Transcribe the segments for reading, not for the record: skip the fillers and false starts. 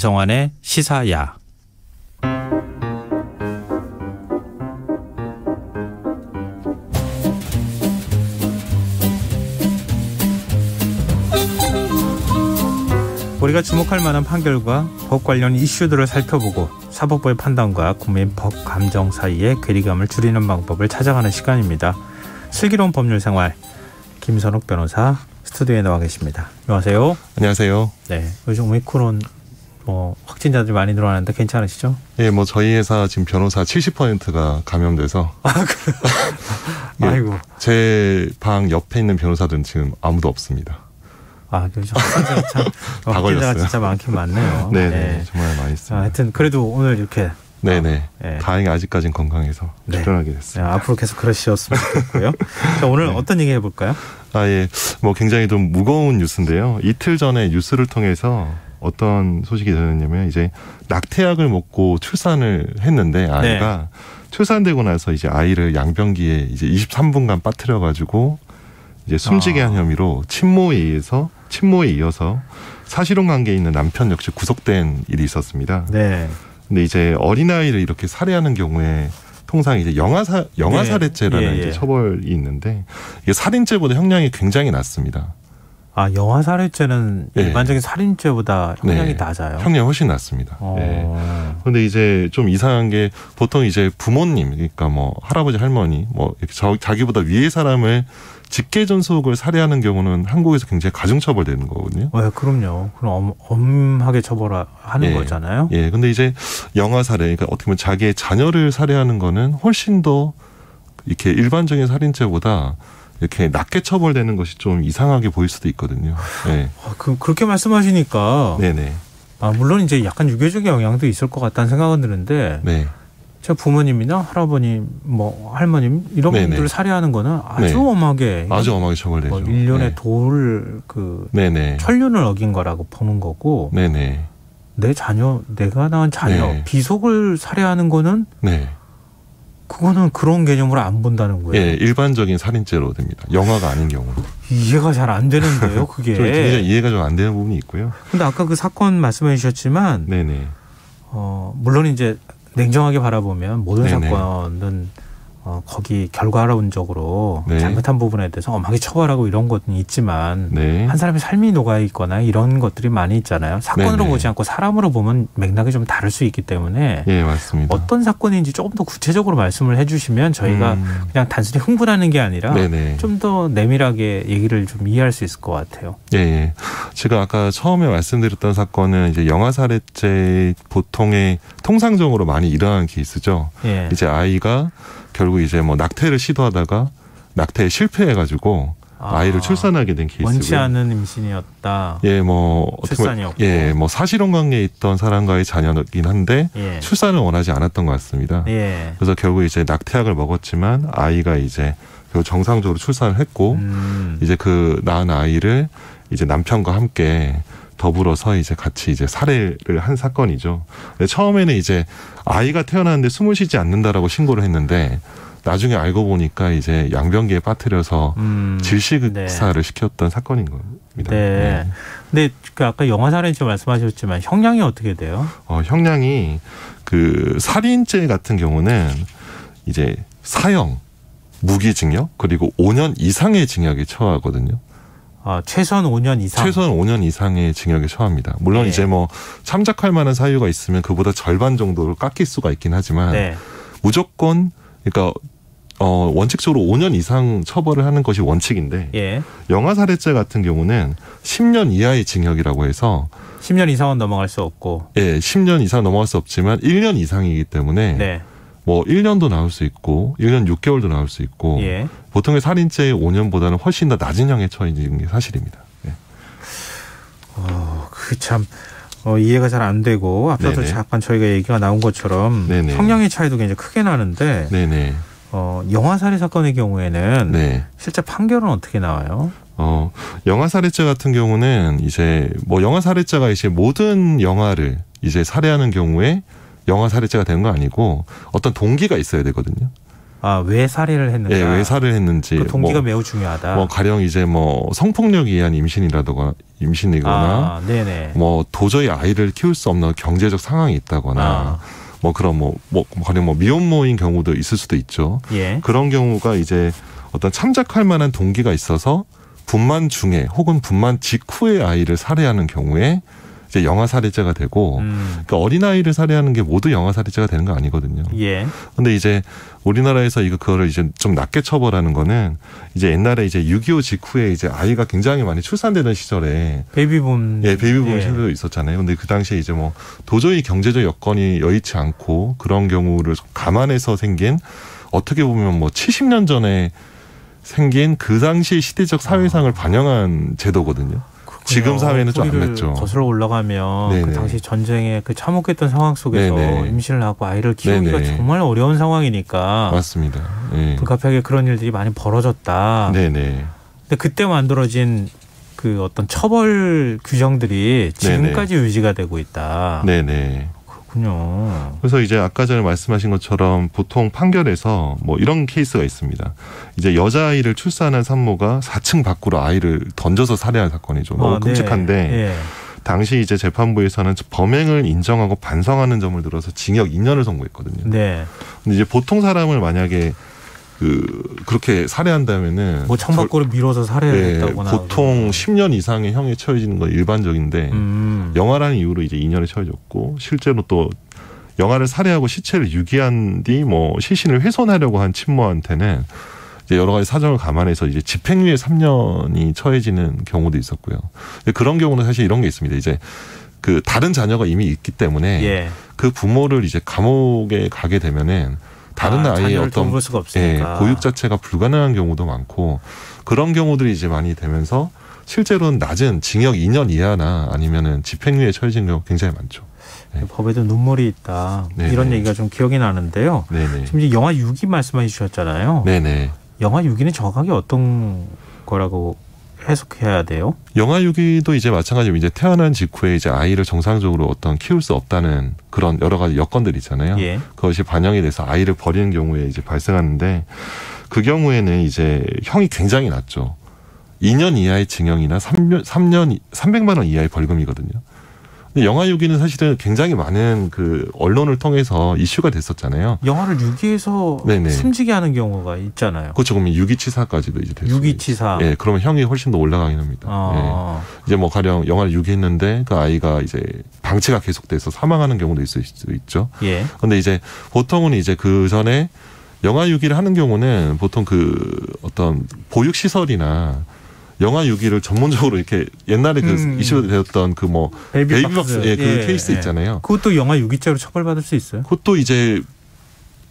김성환의 시사야. 우리가 주목할 만한 판결과 법 관련 이슈들을 살펴보고 사법부의 판단과 국민 법 감정 사이의 괴리감을 줄이는 방법을 찾아가는 시간입니다. 슬기로운 법률생활 김선욱 변호사 스튜디오에 나와 계십니다. 안녕하세요. 안녕하세요. 네, 요즘 오미크론 확진자들이 많이 늘어나는데 괜찮으시죠? 예, 저희 회사 지금 변호사 70%가 감염돼서. 그래요? 예, 아이고. 제 방 옆에 있는 변호사들은 지금 아무도 없습니다. 요즘 확진자가 진짜 많긴 많네요. 네, 정말 많이 있습니다. 하여튼 그래도 오늘 이렇게. 네네. 다행히 아직까지는 건강해서 출연하게 됐습니다. 앞으로 계속 그러셨으면 좋겠고요. 자, 오늘 어떤 얘기 해볼까요? 예. 굉장히 좀 무거운 뉴스인데요. 이틀 전에 뉴스를 통해서 어떤 소식이 들었냐면 이제 낙태약을 먹고 출산을 했는데 아이가 출산되고 나서 이제 아이를 양변기에 이제 23분간 빠뜨려가지고 이제 숨지게 한 혐의로 친모에 이어서 사실혼 관계에 있는 남편 역시 구속된 일이 있었습니다. 네. 근데 이제 어린아이를 이렇게 살해하는 경우에 통상 이제 영아살해죄라는 이제 처벌이 있는데 이게 살인죄보다 형량이 굉장히 낮습니다. 영아살해죄는 일반적인 살인죄보다 형량이 낮아요? 형량이 훨씬 낮습니다. 그런데 이제 좀 이상한 게 보통 이제 부모님, 그러니까 할아버지, 할머니, 이렇게 자기보다 위의 사람을 직계존속을 살해하는 경우는 한국에서 굉장히 가중처벌되는 거거든요. 그럼요. 그럼 엄하게 처벌하는 거잖아요. 예. 근데 이제 영아살해, 그러니까 어떻게 보면 자기의 자녀를 살해하는 거는 훨씬 더 이렇게 일반적인 살인죄보다 이렇게 낮게 처벌되는 것이 좀 이상하게 보일 수도 있거든요. 네. 그렇게 말씀하시니까. 네네. 물론 이제 약간 유교적인 영향도 있을 것 같다는 생각은 드는데. 네. 제 부모님이나 할아버님, 할머님 이런 분들을 살해하는 거는 아주 엄하게 처벌되죠. 1년에 천륜을 어긴 거라고 보는 거고. 네네. 내가 낳은 자녀, 비속을 살해하는 거는. 그거는 그런 개념으로 안 본다는 거예요. 예, 일반적인 살인죄로 됩니다. 영화가 아닌 경우. 이해가 잘 안 되는데요, 그게. 굉장히 이해가 좀 안 되는 부분이 있고요. 근데 아까 그 사건 말씀해 주셨지만, 물론 이제 냉정하게 바라보면 모든 사건은 거기 결과론적으로 잘못한 부분에 대해서 엄하게 처벌하고 이런 것은 있지만 한 사람의 삶이 녹아 있거나 이런 것들이 많이 있잖아요. 사건으로 보지 않고 사람으로 보면 맥락이 좀 다를 수 있기 때문에 맞습니다. 어떤 사건인지 조금 더 구체적으로 말씀을 해주시면 저희가 그냥 단순히 흥분하는 게 아니라 좀 더 내밀하게 얘기를 좀 이해할 수 있을 것 같아요. 예. 제가 아까 처음에 말씀드렸던 사건은 이제 영아살해죄 보통의 통상적으로 많이 일어나는 케이스죠. 이제 아이가 결국 이제 낙태를 시도하다가 낙태에 실패해가지고 아이를 출산하게 된 케이스고요. 원치 않은 임신이었다. 출산이었고. 사실혼 관계에 있던 사람과의 자녀이긴 한데 출산을 원하지 않았던 것 같습니다. 그래서 결국 이제 낙태약을 먹었지만 아이가 이제 결국 정상적으로 출산을 했고 이제 그 낳은 아이를 이제 남편과 함께 더불어서 이제 같이 이제 살해를 한 사건이죠. 근데 처음에는 이제 아이가 태어났는데 숨을 쉬지 않는다라고 신고를 했는데 나중에 알고 보니까 이제 양변기에 빠뜨려서 질식사를 시켰던 사건인 겁니다. 근데 아까 영아살해죄 말씀하셨지만 형량이 어떻게 돼요? 형량이 그 살인죄 같은 경우는 이제 사형, 무기징역 그리고 5년 이상의 징역에 처하거든요. 최소한 5년 이상? 최소한 5년 이상의 징역에 처합니다. 물론 이제 참작할 만한 사유가 있으면 그보다 절반 정도를 깎일 수가 있긴 하지만 무조건 그러니까 원칙적으로 5년 이상 처벌을 하는 것이 원칙인데 영아살해죄 같은 경우는 10년 이하의 징역이라고 해서 10년 이상은 넘어갈 수 없고 10년 이상 넘어갈 수 없지만 1년 이상이기 때문에 1년도 나올 수 있고 1년 6개월도 나올 수 있고 보통의 살인죄의 5년보다는 훨씬 더 낮은 형에 처해지는 게 사실입니다. 그게 참 이해가 잘 안 되고 앞서도 잠깐 저희가 얘기가 나온 것처럼 형량의 차이도 굉장히 크게 나는데 영아살해 사건의 경우에는 실제 판결은 어떻게 나와요? 영아살해죄 같은 경우는 이제 영아살해죄가 이제 모든 영아를 이제 살해하는 경우에 영아살해죄가 되는 건 아니고 어떤 동기가 있어야 되거든요. 왜 살해를 했는가? 예, 왜 살해를 했는지. 그 동기가 매우 중요하다. 가령 이제 성폭력에 의한 임신이거나, 네네. 도저히 아이를 키울 수 없는 경제적 상황이 있다거나, 가령 미혼모인 경우도 있을 수도 있죠. 예. 그런 경우가 이제 어떤 참작할 만한 동기가 있어서 분만 중에 혹은 분만 직후에 아이를 살해하는 경우에 이제 영아 살해죄가 되고, 그러니까 어린아이를 살해하는 게 모두 영아 살해죄가 되는 거 아니거든요. 예. 근데 이제 우리나라에서 그거를 이제 좀 낮게 처벌하는 거는 이제 옛날에 이제 6.25 직후에 이제 아이가 굉장히 많이 출산되던 시절에 베이비붐. 예, 베이비붐 시대도 있었잖아요. 근데 그 당시에 이제 도저히 경제적 여건이 여의치 않고 그런 경우를 감안해서 생긴 어떻게 보면 70년 전에 생긴 그 당시 시대적 사회상을 반영한 제도거든요. 지금 사회는 좀 안 맺죠. 거슬러 올라가면 네네. 그 당시 전쟁에 그 참혹했던 상황 속에서 네네. 임신을 하고 아이를 키우기가 네네. 정말 어려운 상황이니까. 맞습니다. 네. 불가피하게 그런 일들이 많이 벌어졌다. 네네. 근데 그때 만들어진 그 어떤 처벌 규정들이 지금까지 네네. 유지가 되고 있다. 네네. 그렇군요. 그래서 이제 아까 전에 말씀하신 것처럼 보통 판결에서 이런 케이스가 있습니다. 이제 여자아이를 출산한 산모가 4층 밖으로 아이를 던져서 살해한 사건이죠. 너무 끔찍한데 네. 당시 이제 재판부에서는 범행을 인정하고 반성하는 점을 들어서 징역 2년을 선고했거든요. 네. 근데 이제 보통 사람을 만약에 그렇게 살해한다면은 창 밖으로 밀어서 살해했다거나 보통 10년 이상의 형에 처해지는 건 일반적인데 영아라는 이유로 이제 2년에 처해졌고 실제로 또 영아를 살해하고 시체를 유기한 뒤 시신을 훼손하려고 한 친모한테는 이제 여러 가지 사정을 감안해서 이제 집행유예 3년이 처해지는 경우도 있었고요. 그런 경우는 사실 이런 게 있습니다. 이제 그 다른 자녀가 이미 있기 때문에 예. 그 부모를 이제 감옥에 가게 되면은 다른 아이의 어떤 보육 자체가 불가능한 경우도 많고 그런 경우들이 이제 많이 되면서 실제로는 낮은 징역 2년 이하나 아니면은 집행유예 처해진 경우 굉장히 많죠. 네. 법에도 눈물이 있다. 네네. 이런 얘기가 좀 기억이 나는데요. 네네. 지금 이제 영아 6기 말씀해 주셨잖아요. 네네. 영아 6기는 정확하게 어떤 거라고 해석해야 돼요? 영아 6기도 이제 마찬가지로 이제 태어난 직후에 이제 아이를 정상적으로 키울 수 없다는 그런 여러 가지 여건들이 있잖아요. 예. 그것이 반영이 돼서 아이를 버리는 경우에 이제 발생하는데 그 경우에는 이제 형이 굉장히 낮죠. 2년 이하의 징역이나 300만 원 이하의 벌금이거든요. 근데 영아 6기는 사실은 굉장히 많은 그 언론을 통해서 이슈가 됐었잖아요. 영아를 6기에서 네네. 숨지게 하는 경우가 있잖아요. 그렇죠. 그러면 유기치사까지도 이제 됐어요. 유기치사. 예, 그러면 형이 훨씬 더 올라가긴 합니다. 예. 이제 가령 영아를 유기했는데 그 아이가 이제 방치가 계속돼서 사망하는 경우도 있을 수 있죠. 예. 근데 이제 보통은 이제 그 전에 영아 유기를 하는 경우는 보통 어떤 보육 시설이나 영아 6기를 전문적으로 이렇게 옛날에 이슈가 되었던 베이비박스 그 케이스 있잖아요. 그것도 영아 6기죄로 처벌받을 수 있어요? 그것도 이제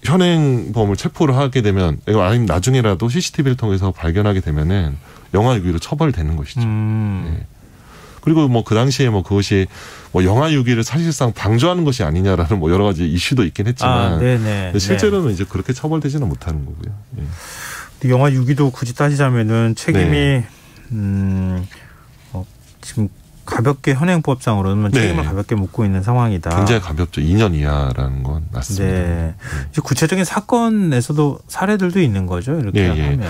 현행범을 체포를 하게 되면 아니면 나중에라도 CCTV를 통해서 발견하게 되면은 영아 6기로 처벌되는 것이죠. 네. 그리고 그 당시에 그것이 영아 6기를 사실상 방조하는 것이 아니냐라는 여러 가지 이슈도 있긴 했지만 실제로는 이제 그렇게 처벌되지는 못하는 거고요. 예. 영아 6기도 굳이 따지자면은 책임이 지금 가볍게 현행법상으로는 책임을 가볍게 묻고 있는 상황이다. 굉장히 가볍죠. 2년 이하라는 건 맞습니다. 네. 구체적인 사건에서도 사례들도 있는 거죠. 이렇게 하면.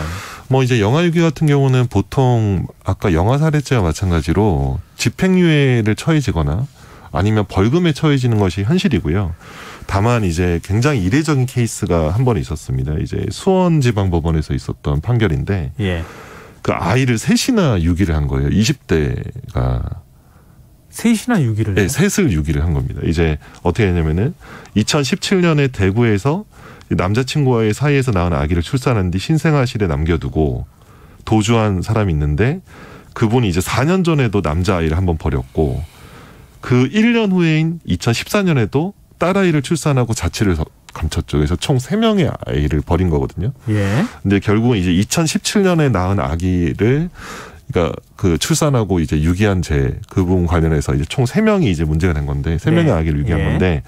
이제 영아 6기 같은 경우는 보통 아까 영아 살해죄와 마찬가지로 집행유예를 처해지거나 아니면 벌금에 처해지는 것이 현실이고요. 다만 이제 굉장히 이례적인 케이스가 한 번 있었습니다. 이제 수원지방법원에서 있었던 판결인데 예. 그 아이를 셋이나 유기를 한 거예요. 20대가. 셋이나 유기를? 네, 셋을 유기를 한 겁니다. 이제 어떻게 했냐면은 2017년에 대구에서 남자친구와의 사이에서 낳은 아기를 출산한 뒤 신생아실에 남겨두고 도주한 사람이 있는데 그분이 이제 4년 전에도 남자아이를 한번 버렸고 그 1년 후인 2014년에도 딸아이를 출산하고 자취를 감췄죠. 그래서 총 3명의 아이를 버린 거거든요. 예. 근데 결국은 이제 2017년에 낳은 아기를 그러니까 출산하고 이제 유기한 그분 관련해서 이제 총 3명이 이제 문제가 된 건데 3명의 아기를 유기한 건데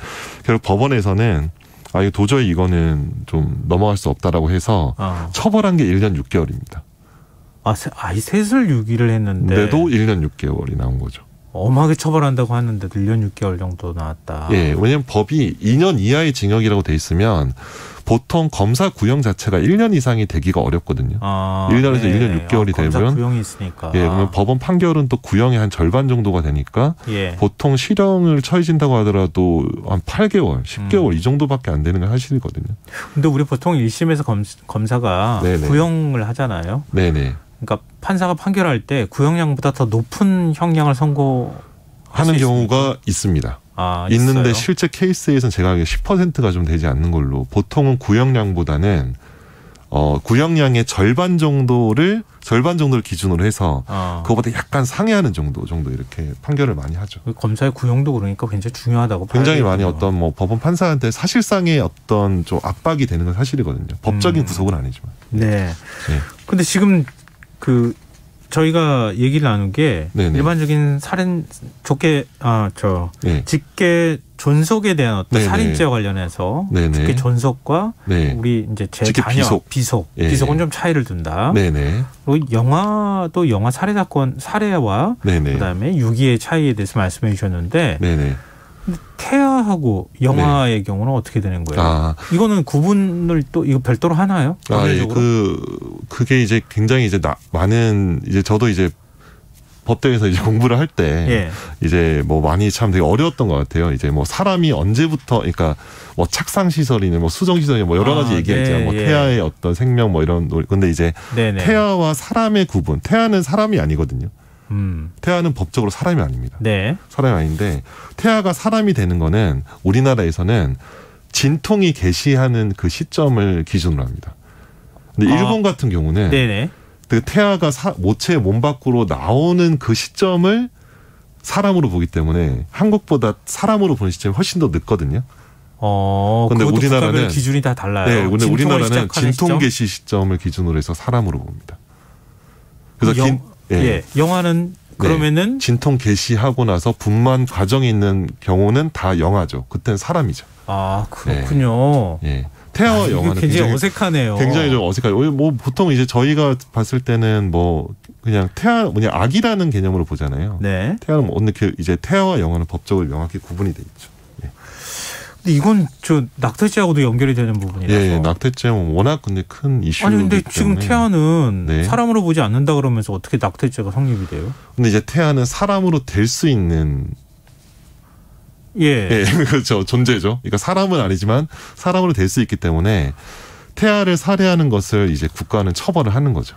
결국 법원에서는 이거 도저히 이거는 좀 넘어갈 수 없다라고 해서 처벌한 게 1년 6개월입니다. 아이 셋을 유기를 했는데. 근데도 1년 6개월이 나온 거죠. 엄하게 처벌한다고 하는데 1년 6개월 정도 나왔다. 예, 왜냐하면 법이 2년 이하의 징역이라고 돼 있으면 보통 검사 구형 자체가 1년 이상이 되기가 어렵거든요. 1년에서 네. 1년 6개월이 검사 되면 구형이 있으니까. 예, 그러면 법원 판결은 또 구형의 한 절반 정도가 되니까 예. 보통 실형을 처해진다고 하더라도 한 8개월, 10개월 이 정도밖에 안 되는 게 사실이거든요. 근데 우리 보통 1심에서 검사가 네네. 구형을 하잖아요. 네네. 그러니까 판사가 판결할 때 구형량보다 더 높은 형량을 선고하는 경우가 있습니다. 있는데 있어요? 실제 케이스에서는 제가 알기로 10%가 좀 되지 않는 걸로 보통은 구형량보다는 구형량의 절반 정도를 기준으로 해서 그거보다 약간 상회하는 정도 이렇게 판결을 많이 하죠. 검사의 구형도 그러니까 굉장히 중요하다고 굉장히 봐야 많이 어떤 뭐 법원 판사한테 사실상의 어떤 좀 압박이 되는 건 사실이거든요. 법적인 구속은 아니지만. 네. 근데 지금 저희가 얘기를 나눈 게 네네. 일반적인 살인 직계 존속에 대한 어떤 네네. 살인죄와 관련해서 네네. 직계 존속과 우리 이제 제 자녀 비속은 좀 차이를 둔다. 네네. 그리고 영화도 영화 살해 사건 사례와 그다음에 유기의 차이에 대해서 말씀해 주셨는데 근데 태아하고 영화의 경우는 어떻게 되는 거예요? 이거는 구분을 또 이거 별도로 하나요? 그게 이제 굉장히 이제 많은 이제 저도 이제 법대에서 이제 공부를 할 때 이제 뭐 많이 참 되게 어려웠던 것 같아요. 이제 뭐 사람이 언제부터 그러니까 뭐 착상 시설이네, 뭐 수정 시설이네, 뭐 여러 가지 얘기했잖아요. 뭐 태아의 어떤 생명 뭐 이런 근데 이제 태아와 사람의 구분, 태아는 사람이 아니거든요. 태아는 법적으로 사람이 아닙니다. 사람이 아닌데 태아가 사람이 되는 거는 우리나라에서는 진통이 개시하는 그 시점을 기준으로 합니다. 근데 일본 같은 경우는 그 태아가 모체의 몸 밖으로 나오는 그 시점을 사람으로 보기 때문에 한국보다 사람으로 보는 시점이 훨씬 더 늦거든요. 근데 우리나라는 기준이 다 달라요. 네, 근데 우리나라는 진통 개시 시점을 기준으로 해서 사람으로 봅니다. 그래서 영화는 그러면은 진통 개시하고 나서 분만 과정이 있는 경우는 다 영화죠. 그때는 사람이죠. 그렇군요. 태아와 영화는 굉장히 어색하네요. 굉장히 좀 어색하죠. 뭐 보통 이제 저희가 봤을 때는 뭐 그냥 악이라는 개념으로 보잖아요. 태아는 뭐 이제 태아와 영화는 법적으로 명확히 구분이 돼 있죠. 근데 이건 낙태죄하고도 연결이 되는 부분이라서. 낙태죄는 워낙 근데 큰 이슈이기 때문에. 근데 지금 태아는 사람으로 보지 않는다 그러면서 어떻게 낙태죄가 성립이 돼요? 근데 이제 태아는 사람으로 될 수 있는 그렇죠. 존재죠. 그러니까 사람은 아니지만 사람으로 될 수 있기 때문에 태아를 살해하는 것을 이제 국가는 처벌을 하는 거죠.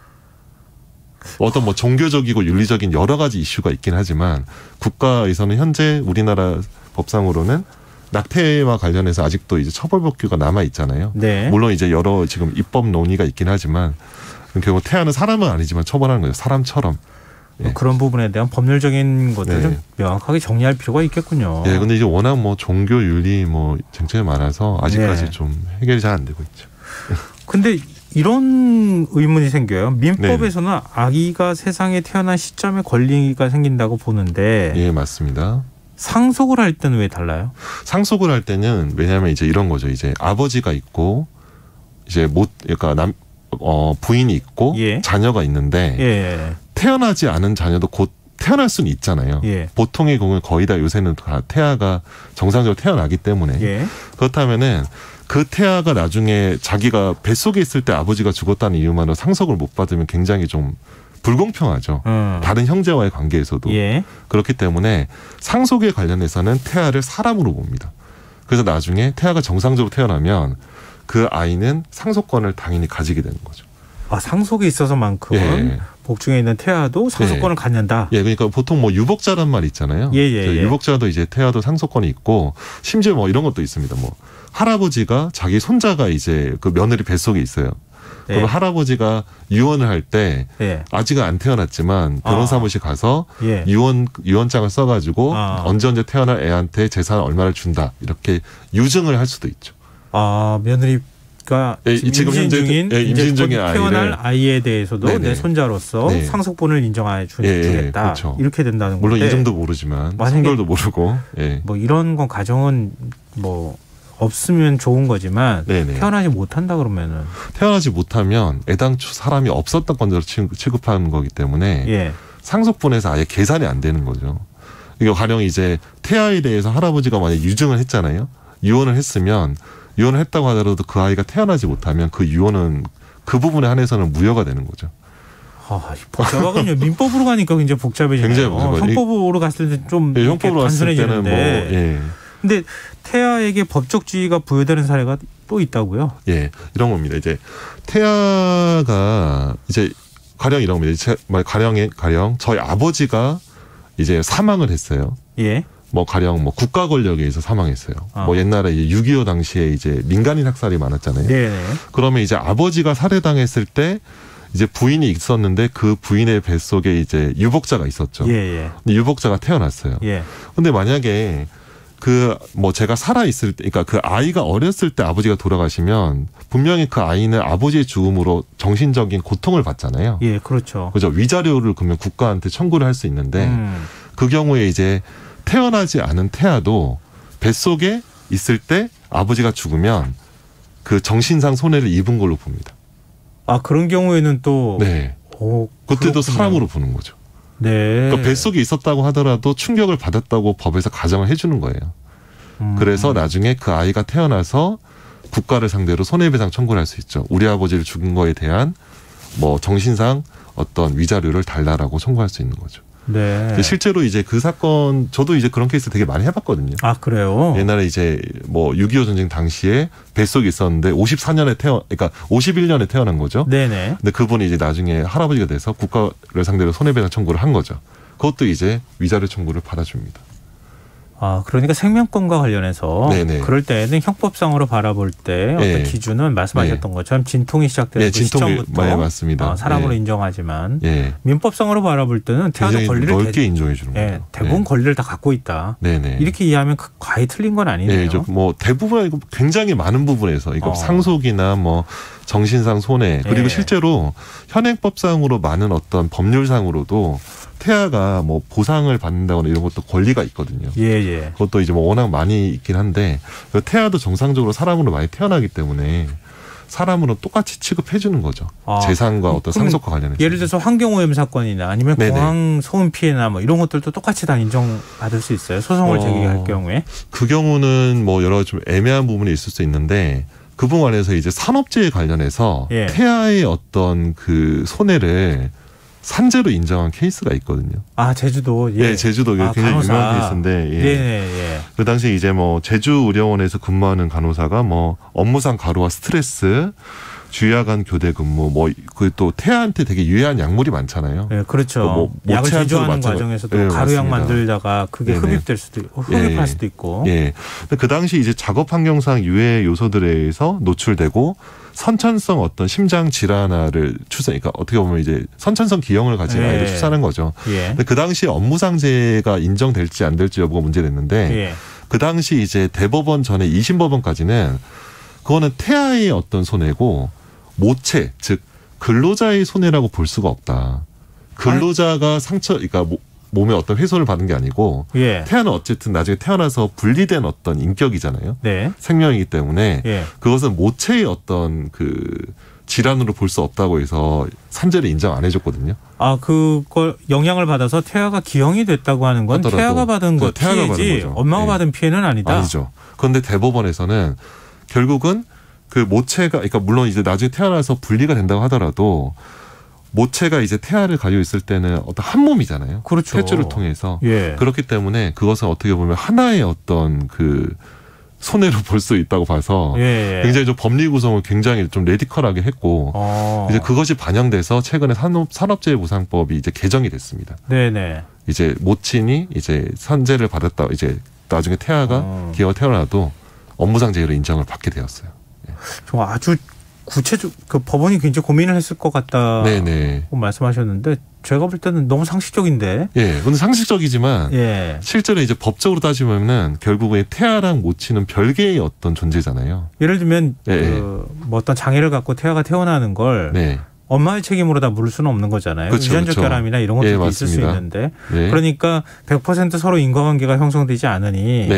어떤 뭐 종교적이고 윤리적인 여러 가지 이슈가 있긴 하지만 국가에서는 현재 우리나라 법상으로는 낙태와 관련해서 아직도 이제 처벌법규가 남아 있잖아요. 물론 이제 여러 지금 입법 논의가 있긴 하지만 결국 태아는 사람은 아니지만 처벌하는 거죠. 사람처럼. 그런 부분에 대한 법률적인 것들을 좀 명확하게 정리할 필요가 있겠군요. 근데 이제 워낙 뭐 종교 윤리 뭐 쟁점이 많아서 아직까지 좀 해결이 잘 안 되고 있죠. 근데 이런 의문이 생겨요. 민법에서는 아기가 세상에 태어난 시점에 권리가 생긴다고 보는데. 맞습니다. 상속을 할 때는 왜 달라요? 상속을 할 때는 왜냐하면 이제 이런 거죠. 이제 아버지가 있고 이제 그러니까 부인이 있고 자녀가 있는데 태어나지 않은 자녀도 곧 태어날 수는 있잖아요. 보통의 경우는 거의 다 요새는 다 태아가 정상적으로 태어나기 때문에 그렇다면은 그 태아가 나중에 자기가 뱃속에 있을 때 아버지가 죽었다는 이유만으로 상속을 못 받으면 굉장히 좀 불공평하죠. 다른 형제와의 관계에서도. 그렇기 때문에 상속에 관련해서는 태아를 사람으로 봅니다. 그래서 나중에 태아가 정상적으로 태어나면 그 아이는 상속권을 당연히 가지게 되는 거죠. 상속에 있어서만큼은 복중에 있는 태아도 상속권을 갖는다. 그러니까 보통 뭐 유복자란 말 있잖아요. 유복자도 이제 태아도 상속권이 있고 심지어 뭐 이런 것도 있습니다. 뭐 할아버지가 자기 손자가 이제 그 며느리 뱃속에 있어요. 그럼 할아버지가 유언을 할 때 아직은 안 태어났지만 변호사무실 가서 유언장을 써가지고 언제 태어날 애한테 재산 얼마를 준다 이렇게 유증을 할 수도 있죠. 며느리가 지금 임신 중인 태어날 아이에 대해서도 내 손자로서 상속분을 인정해 주겠다. 그렇죠. 이렇게 된다는 건데. 물론 이름도 모르지만 성별도 모르고. 뭐 이런 건 가정은 뭐 없으면 좋은 거지만 태어나지 못한다 그러면은 태어나지 못하면 애당초 사람이 없었던 건으로 취급하는 거기 때문에 상속분에서 아예 계산이 안 되는 거죠. 이거 가령 이제 태아에 대해서 할아버지가 만약 유증을 했잖아요. 유언을 했으면 유언을 했다고 하더라도 그 아이가 태어나지 못하면 그 유언은 그 부분에 한해서는 무효가 되는 거죠. 복잡하군요. 민법으로 가니까 굉장히 복잡해지네요. 굉장히 복잡하죠. 형법으로 갔을 때 좀 형법으로 갔을 때는 뭐 근데 태아에게 법적 지위가 부여되는 사례가 또 있다고요? 예, 이런 겁니다. 이제 태아가 이제 가령 이런 겁니다. 가령 저희 아버지가 이제 사망을 했어요. 예. 뭐 가령 뭐 국가 권력에 의해서 사망했어요. 뭐 옛날에 6.25 당시에 이제 민간인 학살이 많았잖아요. 네네. 그러면 이제 아버지가 살해당했을 때 이제 부인이 있었는데 그 부인의 뱃속에 이제 유복자가 있었죠. 예. 근데 유복자가 태어났어요. 예. 근데 만약에 제가 살아 있을 때, 그러니까 그 아이가 어렸을 때 아버지가 돌아가시면 분명히 그 아이는 아버지의 죽음으로 정신적인 고통을 받잖아요. 예, 그렇죠. 그죠. 위자료를 그러면 국가한테 청구를 할 수 있는데 그 경우에 이제 태어나지 않은 태아도 뱃속에 있을 때 아버지가 죽으면 그 정신상 손해를 입은 걸로 봅니다. 그런 경우에는 또 네. 그때도 사람으로 보는 거죠. 네. 그러니까 뱃속에 있었다고 하더라도 충격을 받았다고 법에서 가정을 해주는 거예요. 그래서 나중에 그 아이가 태어나서 국가를 상대로 손해배상 청구를 할 수 있죠. 우리 아버지를 죽인 거에 대한 뭐 정신상 어떤 위자료를 달라라고 청구할 수 있는 거죠. 네. 실제로 이제 그 사건 저도 이제 그런 케이스 되게 많이 해봤거든요. 그래요? 옛날에 이제 뭐 6.25 전쟁 당시에 뱃속에 있었는데 그러니까 51년에 태어난 거죠. 네네. 근데 그분이 이제 나중에 할아버지가 돼서 국가를 상대로 손해배상 청구를 한 거죠. 그것도 이제 위자료 청구를 받아줍니다. 그러니까 생명권과 관련해서 네네. 그럴 때는 형법상으로 바라볼 때 어떤 기준은 말씀하셨던 것처럼 진통이 시작되는 그 시점부터 맞습니다. 사람으로 인정하지만 예. 민법상으로 바라볼 때는 태아도 권리를 넓게 인정해 주는 거예요. 대부분 권리를 다 갖고 있다. 네네. 이렇게 이해하면 과히 틀린 건 아니네요. 네, 뭐 대부분 아니고 굉장히 많은 부분에서 이거 상속이나 뭐 정신상 손해 그리고 실제로 현행법상으로 많은 어떤 법률상으로도 태아가 뭐 보상을 받는다거나 이런 것도 권리가 있거든요. 예. 그것도 이제 뭐 워낙 많이 있긴 한데 태아도 정상적으로 사람으로 많이 태어나기 때문에 사람으로 똑같이 취급해 주는 거죠. 재산과 어떤 상속과 관련해서. 예를 들어서 환경오염 사건이나 아니면 공항 소음 피해나 뭐 이런 것들도 똑같이 다 인정받을 수 있어요. 소송을 제기할 경우에. 그 경우는 뭐 여러 좀 애매한 부분이 있을 수 있는데 그 부분 안에서 이제 산업재해 관련해서 태아의 어떤 그 손해를 산재로 인정한 케이스가 있거든요. 제주도. 예, 제주도 굉장히 유명한 케이스인데, 그 당시 이제 뭐 제주의료원에서 근무하는 간호사가 뭐 업무상 과로와 스트레스, 주야간 교대 근무, 뭐 그 또 태아한테 되게 유해한 약물이 많잖아요. 네, 그렇죠. 뭐 약을 제조하는 과정에서도 가루약 만들다가 그게 흡입될 수도 있고, 흡입할 수도 있고. 예. 근데 그 당시 이제 작업 환경상 유해 요소들에 의해서 노출되고. 선천성 어떤 심장 질환을 그러니까 어떻게 보면 이제 선천성 기형을 가진 아이를 출산한 거죠. 근데 그 당시에 업무상재해가 인정될지 안 될지 여부가 문제됐는데 그 당시 이제 대법원 전에 2심 법원까지는 그거는 태아의 어떤 손해고 모체 즉 근로자의 손해라고 볼 수가 없다. 근로자가 그러니까 몸에 어떤 훼손을 받은 게 아니고 태아는 어쨌든 나중에 태어나서 분리된 어떤 인격이잖아요. 생명이기 때문에 그것은 모체의 어떤 그 질환으로 볼 수 없다고 해서 산재를 인정 안 해줬거든요. 그걸 영향을 받아서 태아가 기형이 됐다고 하는 건 태아가 받은 것 피해지 엄마가 받은 피해는 아니다. 아니죠. 그런데 대법원에서는 결국은 그 모체가 그러니까 물론 이제 나중에 태어나서 분리가 된다고 하더라도 모체가 이제 태아를 가지고 있을 때는 어떤 한 몸이잖아요. 그렇죠. 탯줄을 통해서. 그렇기 때문에 그것은 어떻게 보면 하나의 어떤 그 손해로 볼 수 있다고 봐서 굉장히 좀 법리 구성을 굉장히 좀 레디컬하게 했고 이제 그것이 반영돼서 최근에 산업재해보상법이 이제 개정이 됐습니다. 이제 모친이 이제 산재를 받았다 이제 나중에 태아가 기어가 태어나도 업무상 재해로 인정을 받게 되었어요. 좀 아주 구체적 그 법원이 굉장히 고민을 했을 것 같다고 말씀하셨는데 제가 볼 때는 너무 상식적인데. 근데 상식적이지만 실제로 이제 법적으로 따지면은 결국에 태아랑 모친은 별개의 어떤 존재잖아요. 예를 들면 뭐 어떤 장애를 갖고 태아가 태어나는 걸 엄마의 책임으로 다 물을 수는 없는 거잖아요. 유전적 결함이나 이런 것도 있을 수 있는데 그러니까 100% 서로 인과관계가 형성되지 않으니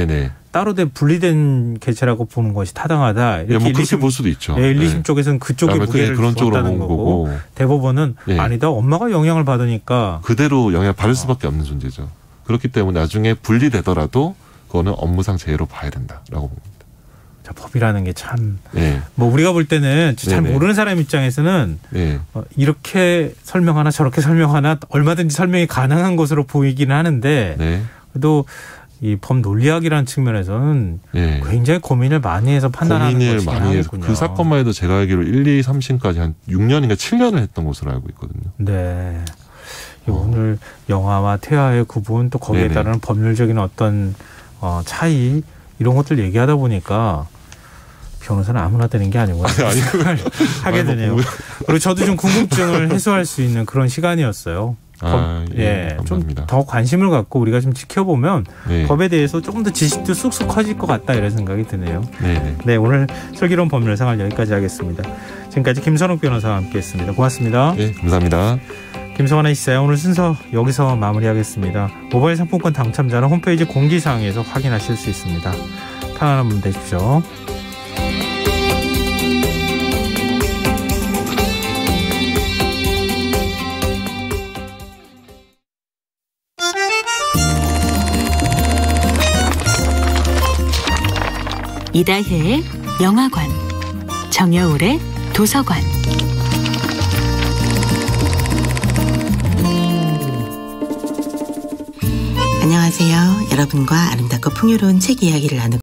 따로 분리된 개체라고 보는 것이 타당하다. 이렇게 뭐 그렇게 볼 수도 있죠. 1, 2심 쪽에서는 그쪽에 무게를 그런 쪽으로 줬다는 거고 대법원은 아니다. 엄마가 영향을 받으니까 그대로 영향을 받을 수밖에 없는 존재죠. 그렇기 때문에 나중에 분리되더라도 그거는 업무상 재해로 봐야 된다라고 봅니다. 자, 법이라는 게 참, 뭐 우리가 볼 때는 잘 모르는 사람 입장에서는 이렇게 설명하나 저렇게 설명하나 얼마든지 설명이 가능한 것으로 보이기는 하는데 그래도 이 법 논리학이라는 측면에서는 굉장히 고민을 많이 해서 판단하는 것이긴 하겠군요. 그 사건만 해도 제가 알기로 1, 2, 3심까지 한 6년인가 7년을 했던 것으로 알고 있거든요. 네. 오늘 영아와 태아의 구분 또 거기에 따르는 법률적인 어떤 차이 이런 것들 얘기하다 보니까 변호사는 아무나 되는 게 아니구나 하게 되네요. 그리고 저도 좀 궁금증을 해소할 수 있는 그런 시간이었어요. 좀 더 관심을 갖고 우리가 좀 지켜보면 법에 대해서 조금 더 지식도 쑥쑥 커질 것 같다 이런 생각이 드네요. 네, 오늘 슬기로운 법률생활 여기까지 하겠습니다. 지금까지 김선욱 변호사와 함께했습니다. 고맙습니다. 네, 감사합니다. 김성환의 시사야 오늘 순서 여기서 마무리하겠습니다. 모바일 상품권 당첨자는 홈페이지 공지사항에서 확인하실 수 있습니다. 편안한 밤 되십시오. 이다혜의 영화관, 정여울의 도서관. 안녕하세요. 여러분과 아름답고 풍요로운 책 이야기를 나누고